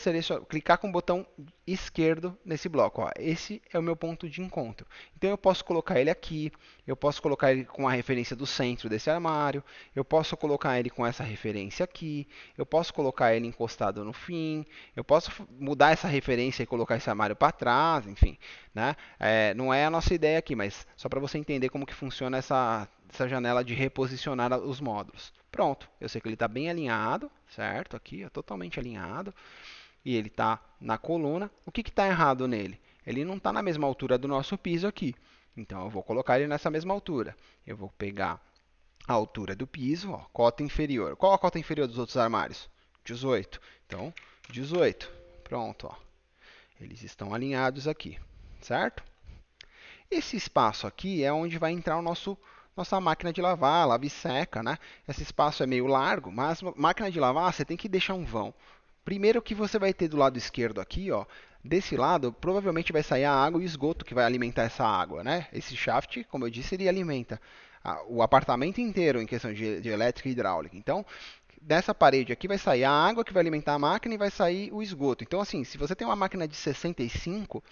clicar com o botão esquerdo nesse bloco. Ó. Esse é o meu ponto de encontro. Então eu posso colocar ele aqui, eu posso colocar ele com a referência do centro desse armário, eu posso colocar ele com essa referência aqui, eu posso colocar ele encostado no fim, eu posso mudar essa referência e colocar esse armário para trás, enfim. Né? Não é a nossa ideia aqui, mas só para você entender como que funciona essa janela de reposicionar os módulos. Pronto, eu sei que ele está bem alinhado, certo? Aqui, ó, totalmente alinhado. E ele está na coluna. O que está errado nele? Ele não está na mesma altura do nosso piso aqui. Então eu vou colocar ele nessa mesma altura. Eu vou pegar a altura do piso, ó, cota inferior. Qual a cota inferior dos outros armários? 18. Então, 18. Pronto, ó. Eles estão alinhados aqui, certo? Esse espaço aqui é onde vai entrar nossa máquina de lavar, lava e seca, né? Esse espaço é meio largo, mas máquina de lavar você tem que deixar um vão. Primeiro que você vai ter do lado esquerdo aqui, ó, desse lado provavelmente vai sair a água e o esgoto que vai alimentar essa água, né? Esse shaft, como eu disse, ele alimenta o apartamento inteiro em questão de elétrica e hidráulica. Então, dessa parede aqui vai sair a água que vai alimentar a máquina e vai sair o esgoto. Então, assim, se você tem uma máquina de 65,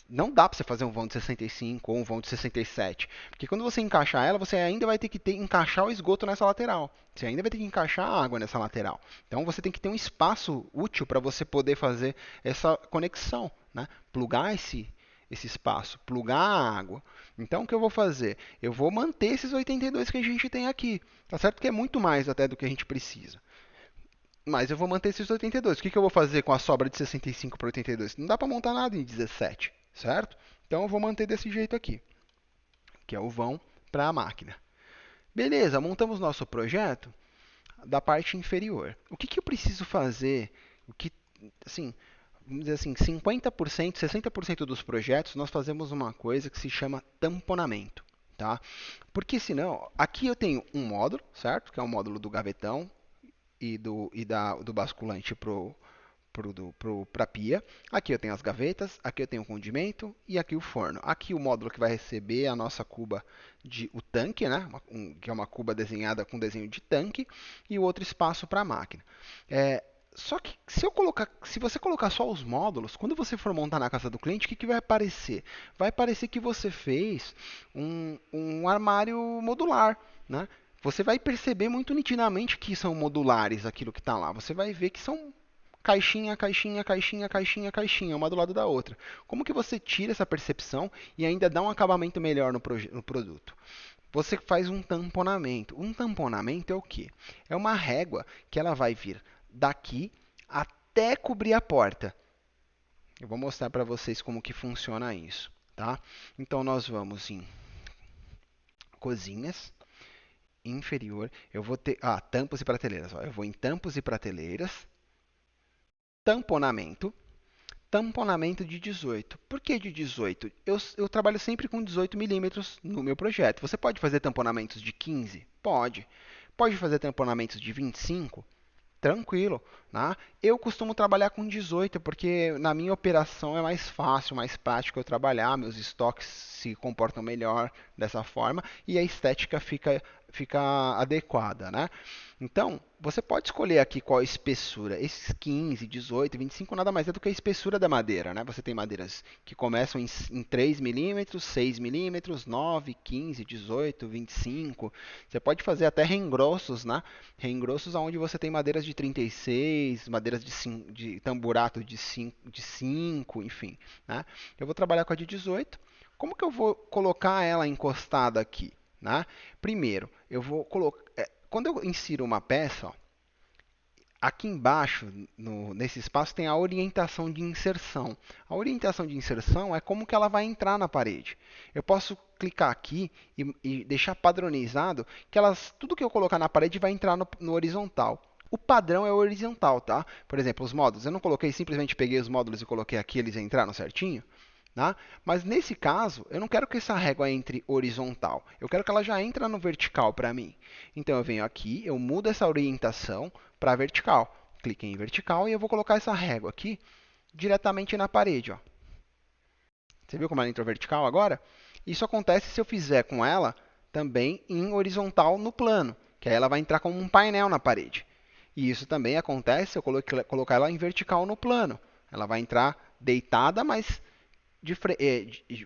não dá para você fazer um vão de 65 ou um vão de 67. Porque quando você encaixar ela, você ainda vai ter que encaixar o esgoto nessa lateral. Você ainda vai ter que encaixar a água nessa lateral. Então, você tem que ter um espaço útil para você poder fazer essa conexão, né? Plugar esse espaço, plugar a água. Então, o que eu vou fazer? Eu vou manter esses 82 que a gente tem aqui. Tá certo que é muito mais até do que a gente precisa. Mas eu vou manter esses 82. O que eu vou fazer com a sobra de 65 para 82? Não dá para montar nada em 17, certo? Então eu vou manter desse jeito aqui, que é o vão para a máquina. Beleza, montamos nosso projeto da parte inferior. O que eu preciso fazer? O que, assim, vamos dizer assim, 50%, 60% dos projetos nós fazemos uma coisa que se chama tamponamento, tá? Porque senão, aqui eu tenho um módulo, certo? Que é o módulo do gavetão do basculante para a pia. Aqui eu tenho as gavetas, aqui eu tenho o condimento e aqui o forno. Aqui o módulo que vai receber a nossa cuba o tanque, né? Que é uma cuba desenhada com desenho de tanque e o outro espaço para a máquina. Só que se você colocar só os módulos, quando você for montar na casa do cliente, o que vai aparecer? Vai aparecer que você fez um armário modular, né? Você vai perceber muito nitidamente que são modulares aquilo que está lá. Você vai ver que são caixinha, caixinha, caixinha, caixinha, caixinha, uma do lado da outra. Como que você tira essa percepção e ainda dá um acabamento melhor no produto? Você faz um tamponamento. Um tamponamento é o quê? É uma régua que ela vai vir daqui até cobrir a porta. Eu vou mostrar para vocês como que funciona isso, tá? Então nós vamos em cozinhas, inferior, eu vou ter, tampos e prateleiras, ó. Eu vou em tampos e prateleiras, tamponamento, tamponamento de 18. Por que de 18? Eu trabalho sempre com 18 milímetros no meu projeto. Você pode fazer tamponamentos de 15? Pode. Pode fazer tamponamentos de 25? Tranquilo, né? Eu costumo trabalhar com 18 porque na minha operação é mais fácil, mais prático eu trabalhar, meus estoques se comportam melhor dessa forma e a estética fica adequada, né? Então, você pode escolher aqui qual a espessura. Esses 15, 18, 25 nada mais é do que a espessura da madeira, né? Você tem madeiras que começam em 3 milímetros, 6 milímetros, 9, 15, 18, 25. Você pode fazer até reengrossos, né? Reengrossos onde você tem madeiras de 36, madeiras de tamburato de 5, enfim, né? Eu vou trabalhar com a de 18. Como que eu vou colocar ela encostada aqui, né? Primeiro, eu vou colocar quando eu insiro uma peça, ó, aqui embaixo, nesse espaço, tem a orientação de inserção. A orientação de inserção é como que ela vai entrar na parede. Eu posso clicar aqui e deixar padronizado que tudo que eu colocar na parede vai entrar no horizontal. O padrão é o horizontal, tá? Por exemplo, os módulos. Eu não coloquei, simplesmente peguei os módulos e coloquei aqui, eles entraram certinho. Tá? Mas nesse caso, eu não quero que essa régua entre horizontal. Eu quero que ela já entre no vertical para mim. Então eu venho aqui, eu mudo essa orientação para vertical. Cliquei em vertical e eu vou colocar essa régua aqui diretamente na parede. Ó. Você viu como ela entrou vertical agora? Isso acontece se eu fizer com ela também em horizontal no plano, que aí ela vai entrar como um painel na parede. E isso também acontece se eu colocar ela em vertical no plano. Ela vai entrar deitada, mas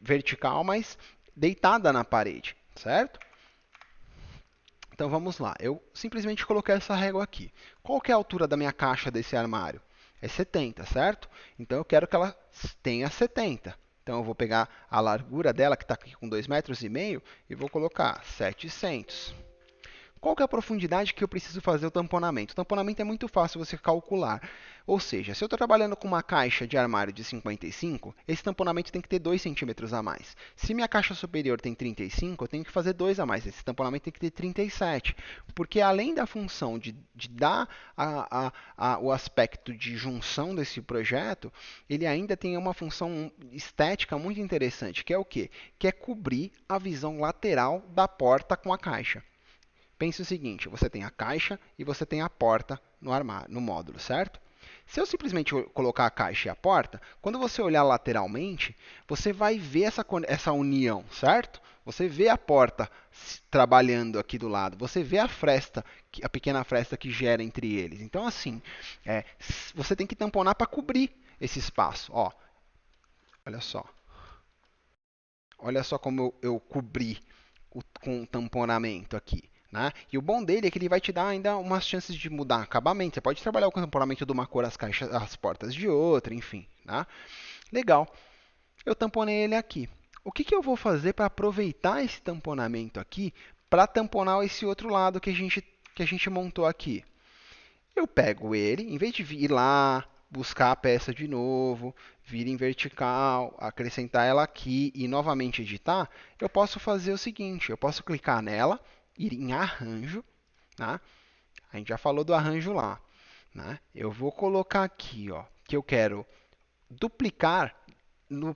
vertical, mas deitada na parede, certo? Então vamos lá. Eu simplesmente coloquei essa régua aqui. Qual que é a altura da minha caixa desse armário? É 70, certo? Então eu quero que ela tenha 70. Então eu vou pegar a largura dela, que está aqui com 2,5 metros, e vou colocar 700. Qual que é a profundidade que eu preciso fazer o tamponamento? O tamponamento é muito fácil você calcular. Ou seja, se eu estou trabalhando com uma caixa de armário de 55, esse tamponamento tem que ter 2 centímetros a mais. Se minha caixa superior tem 35, eu tenho que fazer 2 a mais. Esse tamponamento tem que ter 37. Porque além da função de dar o aspecto de junção desse projeto, ele ainda tem uma função estética muito interessante, que é o quê? Que é cobrir a visão lateral da porta com a caixa. Pense o seguinte, você tem a caixa e você tem a porta no armário, no módulo, certo? Se eu simplesmente colocar a caixa e a porta, quando você olhar lateralmente, você vai ver essa união, certo? Você vê a porta trabalhando aqui do lado, você vê a fresta, a pequena fresta que gera entre eles. Então, assim, você tem que tamponar para cobrir esse espaço. Ó, olha só. Olha só como eu cobri com o tamponamento aqui. Né? E o bom dele é que ele vai te dar ainda umas chances de mudar acabamento. Você pode trabalhar com o tamponamento de uma cor, as portas de outra, enfim. Né? Legal. Eu tamponei ele aqui. O que, que eu vou fazer para aproveitar esse tamponamento aqui para tamponar esse outro lado que a gente montou aqui? Eu pego ele, em vez de ir lá, buscar a peça de novo, vir em vertical, acrescentar ela aqui e novamente editar, eu posso fazer o seguinte, eu posso clicar nela, ir em arranjo, né? A gente já falou do arranjo lá, né? Eu vou colocar aqui, ó, que eu quero duplicar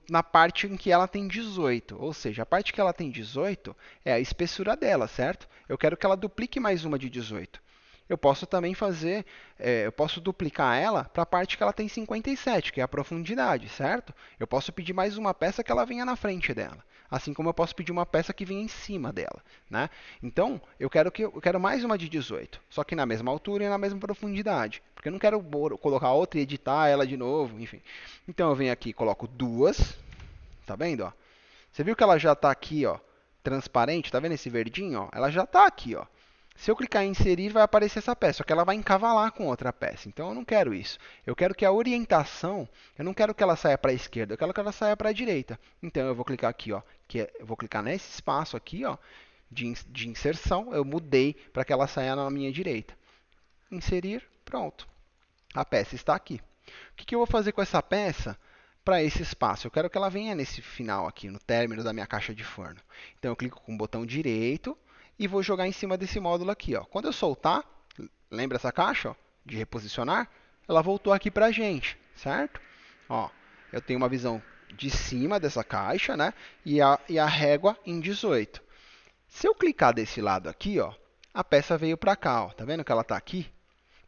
na parte em que ela tem 18, ou seja, a parte que ela tem 18 é a espessura dela, certo? Eu quero que ela duplique mais uma de 18. Eu posso também fazer, eu posso duplicar ela para a parte que ela tem 57, que é a profundidade, certo? Eu posso pedir mais uma peça que ela venha na frente dela, assim como eu posso pedir uma peça que venha em cima dela, né? Então, eu quero mais uma de 18, só que na mesma altura e na mesma profundidade, porque eu não quero colocar outra e editar ela de novo, enfim. Então eu venho aqui e coloco duas, tá vendo, ó? Você viu que ela já está aqui, ó, transparente, tá vendo esse verdinho, ó? Ela já está aqui, ó. Se eu clicar em inserir, vai aparecer essa peça, só que ela vai encavalar com outra peça. Então eu não quero isso. Eu quero que a orientação, eu não quero que ela saia para a esquerda, eu quero que ela saia para a direita. Então eu vou clicar aqui, ó, eu vou clicar nesse espaço aqui, ó, de inserção, eu mudei para que ela saia na minha direita. Inserir, pronto. A peça está aqui. O que eu vou fazer com essa peça para esse espaço? Eu quero que ela venha nesse final aqui, no término da minha caixa de forno. Então eu clico com o botão direito e vou jogar em cima desse módulo aqui. Ó. Quando eu soltar, lembra essa caixa ó, de reposicionar? Ela voltou aqui para a gente, certo? Ó, eu tenho uma visão de cima dessa caixa, né? E a régua em 18. Se eu clicar desse lado aqui, ó, a peça veio para cá. Ó. Tá vendo que ela está aqui?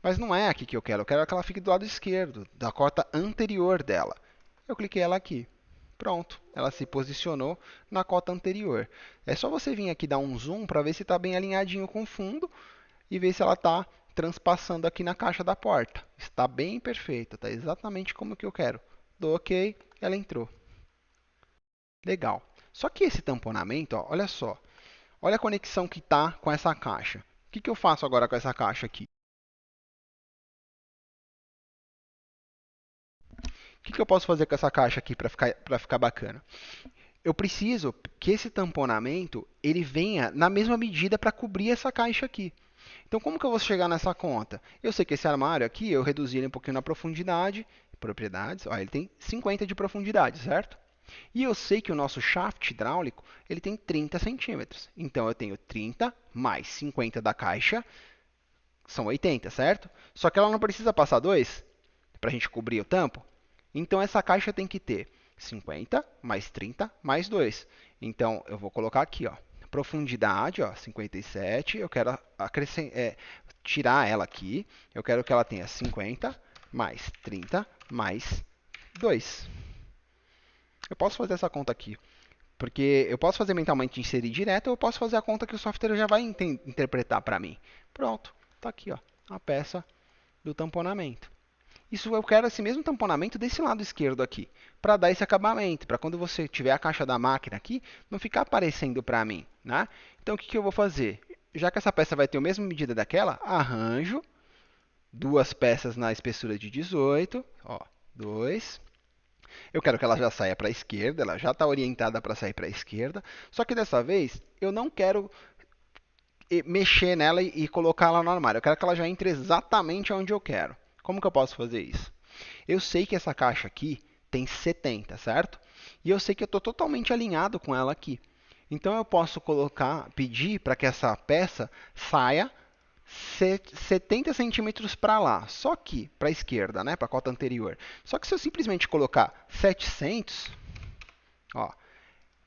Mas não é aqui que eu quero que ela fique do lado esquerdo, da cota anterior dela. Eu cliquei ela aqui. Pronto, ela se posicionou na cota anterior. É só você vir aqui dar um zoom para ver se está bem alinhadinho com o fundo e ver se ela está transpassando aqui na caixa da porta. Está bem perfeita, está exatamente como que eu quero. Dou OK, ela entrou. Legal. Só que esse tamponamento, ó, olha só. Olha a conexão que está com essa caixa. O que eu faço agora com essa caixa aqui? O que eu posso fazer com essa caixa aqui para ficar bacana? Eu preciso que esse tamponamento ele venha na mesma medida para cobrir essa caixa aqui. Então, como que eu vou chegar nessa conta? Eu sei que esse armário aqui, eu reduzi ele um pouquinho na profundidade, propriedades, ó, ele tem 50 de profundidade, certo? E eu sei que o nosso shaft hidráulico, ele tem 30 centímetros. Então, eu tenho 30 mais 50 da caixa, são 80, certo? Só que ela não precisa passar 2 para a gente cobrir o tampo. Então, essa caixa tem que ter 50 mais 30 mais 2. Então, eu vou colocar aqui, ó, profundidade, ó, 57. Eu quero tirar ela aqui. Eu quero que ela tenha 50 mais 30 mais 2. Eu posso fazer essa conta aqui, porque eu posso fazer mentalmente inserir direto, ou eu posso fazer a conta que o software já vai interpretar para mim. Pronto, está aqui, ó, a peça do tamponamento. Isso eu quero esse mesmo tamponamento desse lado esquerdo aqui, para dar esse acabamento, para quando você tiver a caixa da máquina aqui, não ficar aparecendo para mim, né? Então o que eu vou fazer? Já que essa peça vai ter a mesma medida daquela, arranjo duas peças na espessura de 18, ó, 2. Eu quero que ela já saia para a esquerda, ela já está orientada para sair para a esquerda, só que dessa vez eu não quero mexer nela e colocar ela no armário, eu quero que ela já entre exatamente onde eu quero. Como que eu posso fazer isso? Eu sei que essa caixa aqui tem 70, certo? E eu sei que eu estou totalmente alinhado com ela aqui. Então eu posso pedir para que essa peça saia 70 centímetros para lá, só que para a esquerda, né, para a cota anterior. Só que se eu simplesmente colocar 700, ó,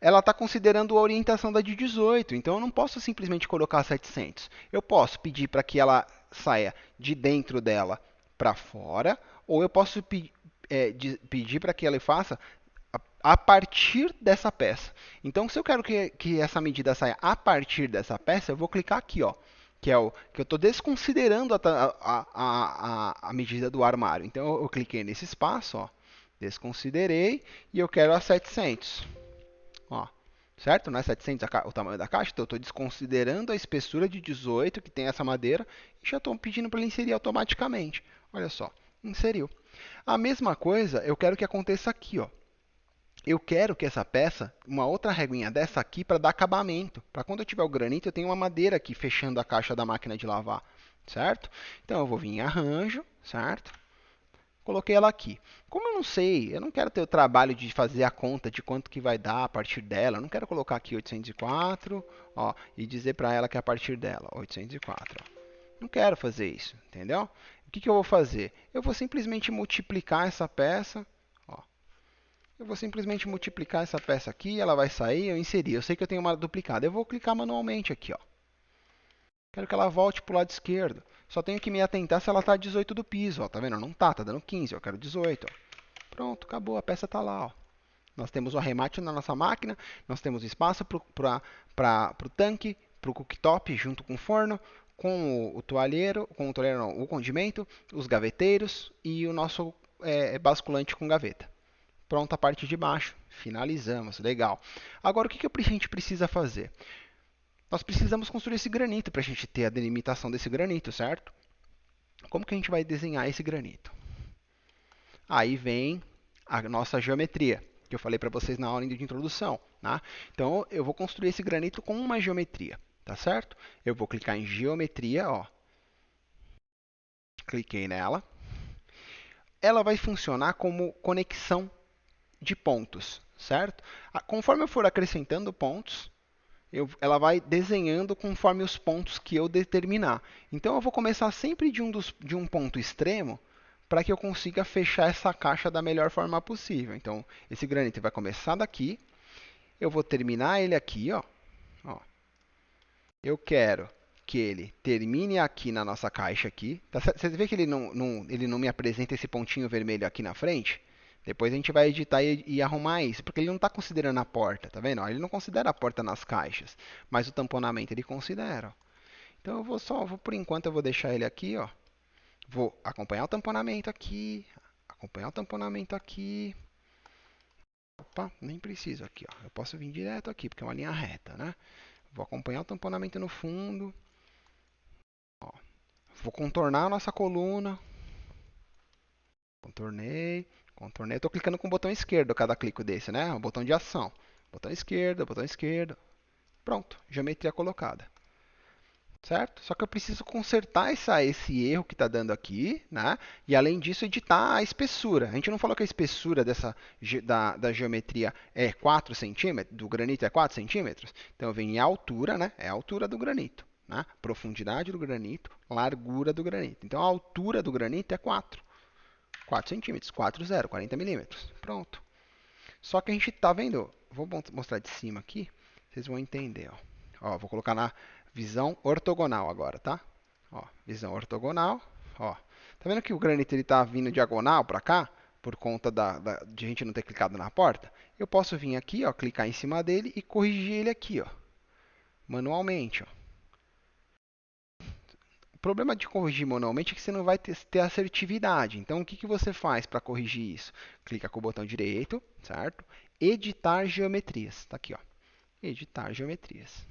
ela está considerando a orientação da de 18, então eu não posso simplesmente colocar 700. Eu posso pedir para que ela saia de dentro dela para fora, ou eu posso pedir para que ela faça a partir dessa peça. Então, se eu quero que essa medida saia a partir dessa peça, eu vou clicar aqui, ó, que é o que eu estou desconsiderando a medida do armário. Então, eu cliquei nesse espaço, ó, desconsiderei e eu quero a 700. Ó, certo? Não é 700 o tamanho da caixa, então eu estou desconsiderando a espessura de 18 que tem essa madeira e já estou pedindo para ele inserir automaticamente. Olha só, inseriu. A mesma coisa eu quero que aconteça aqui, ó. Eu quero que essa peça, uma outra reguinha dessa aqui para dar acabamento. Para quando eu tiver o granito, eu tenho uma madeira aqui fechando a caixa da máquina de lavar, certo? Então eu vou vir em arranjo, certo? Coloquei ela aqui. Como eu não sei, eu não quero ter o trabalho de fazer a conta de quanto que vai dar a partir dela. Eu não quero colocar aqui 804, ó, e dizer para ela que é a partir dela, 804. Ó. Não quero fazer isso, entendeu? O que eu vou fazer? Eu vou simplesmente multiplicar essa peça. Ó. Eu vou simplesmente multiplicar essa peça aqui, ela vai sair, eu inseri. Eu sei que eu tenho uma duplicada. Eu vou clicar manualmente aqui, ó. Quero que ela volte para o lado esquerdo. Só tenho que me atentar se ela está 18 do piso. Ó. Tá vendo? Não tá, tá dando 15. Eu quero 18. Ó. Pronto, acabou. A peça está lá. Ó. Nós temos o arremate na nossa máquina. Nós temos espaço para o tanque, para o cooktop junto com o forno, com o toalheiro, não, o condimento, os gaveteiros e o nosso basculante com gaveta. Pronto a parte de baixo. Finalizamos. Legal. Agora, o que a gente precisa fazer? Nós precisamos construir esse granito para a gente ter a delimitação desse granito, certo? Como que a gente vai desenhar esse granito? Aí vem a nossa geometria, que eu falei para vocês na aula de introdução. Tá? Então, eu vou construir esse granito com uma geometria, tá certo? Eu vou clicar em geometria, ó. Cliquei nela. Ela vai funcionar como conexão de pontos, certo? Conforme eu for acrescentando pontos, ela vai desenhando conforme os pontos que eu determinar. Então eu vou começar sempre de um ponto extremo para que eu consiga fechar essa caixa da melhor forma possível. Então esse granito vai começar daqui, eu vou terminar ele aqui, ó. Eu quero que ele termine aqui na nossa caixa aqui. Tá certo? Você vê que ele não me apresenta esse pontinho vermelho aqui na frente? Depois a gente vai editar e arrumar isso, porque ele não está considerando a porta, tá vendo? Ó, ele não considera a porta nas caixas, mas o tamponamento ele considera. Ó. Então por enquanto eu vou deixar ele aqui, ó. Vou acompanhar o tamponamento aqui, acompanhar o tamponamento aqui. Opa, nem preciso aqui, ó. Eu posso vir direto aqui, porque é uma linha reta, né? Vou acompanhar o tamponamento no fundo. Ó. Vou contornar a nossa coluna. Contornei, contornei. Eu tô clicando com o botão esquerdo cada clique desse, né? O botão de ação. Botão esquerdo, botão esquerdo. Pronto, geometria colocada. Certo? Só que eu preciso consertar esse erro que está dando aqui, né? E além disso, editar a espessura. A gente não falou que a espessura da geometria é 4 centímetros, do granito é 4 centímetros? Então eu venho em altura, né? É a altura do granito. Né? Profundidade do granito, largura do granito. Então a altura do granito é 4 centímetros, 40, 40 milímetros. Pronto. Só que a gente está vendo, vou mostrar de cima aqui, vocês vão entender. Ó, vou colocar na visão ortogonal agora, tá? Ó, visão ortogonal. Ó, tá vendo que o granito ele tá vindo diagonal para cá? Por conta de a gente não ter clicado na porta? Eu posso vir aqui, ó, clicar em cima dele e corrigir ele aqui, ó, manualmente. Ó. O problema de corrigir manualmente é que você não vai ter assertividade. Então, o que, que você faz para corrigir isso? Clica com o botão direito, certo? Editar geometrias. Está aqui, ó. Editar geometrias.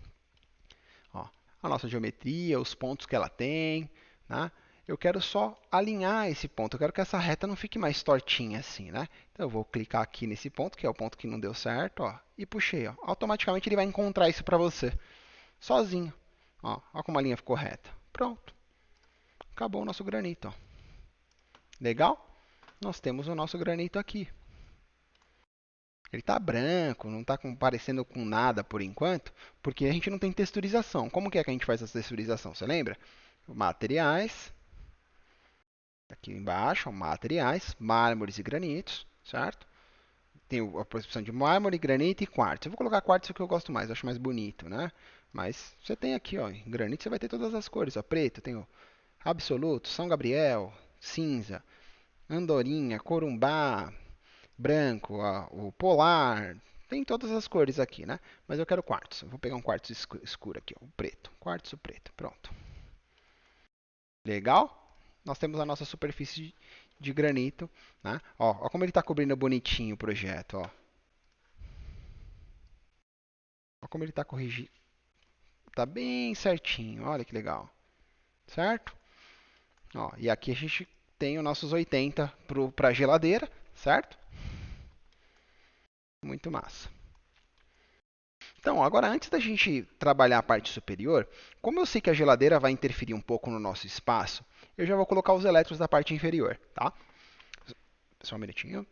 Ó, a nossa geometria, os pontos que ela tem, né? Eu quero só alinhar esse ponto. Eu quero que essa reta não fique mais tortinha assim, né? Então eu vou clicar aqui nesse ponto, que é o ponto que não deu certo, ó, e puxei, ó. Automaticamente ele vai encontrar isso para você, sozinho. Ó como a linha ficou reta. Pronto. Acabou o nosso granito, ó. Legal? Nós temos o nosso granito aqui. Ele está branco, não está parecendo com nada por enquanto, porque a gente não tem texturização. Como que é que a gente faz essa texturização? Você lembra? Materiais, aqui embaixo, ó, materiais, mármores e granitos, certo? Tem a posição de mármore, granito e quartzo. Eu vou colocar quartzo que eu gosto mais, eu acho mais bonito, né? Mas você tem aqui, ó, em granito você vai ter todas as cores, ó, preto, tem o absoluto, São Gabriel, cinza, andorinha, corumbá, branco, ó, o polar, tem todas as cores aqui, né? Mas eu quero quartzo. Vou pegar um quartzo escuro aqui, ó, o preto. Quartzo preto, pronto. Legal? Nós temos a nossa superfície de granito, né? Ó como ele está cobrindo bonitinho o projeto, ó. Ó como ele está corrigindo. Tá bem certinho, olha que legal. Certo? Ó, e aqui a gente tem os nossos 80 para a geladeira, certo? Muito massa. Então, agora antes da gente trabalhar a parte superior, como eu sei que a geladeira vai interferir um pouco no nosso espaço, eu já vou colocar os elétrons da parte inferior, tá? Só um minutinho.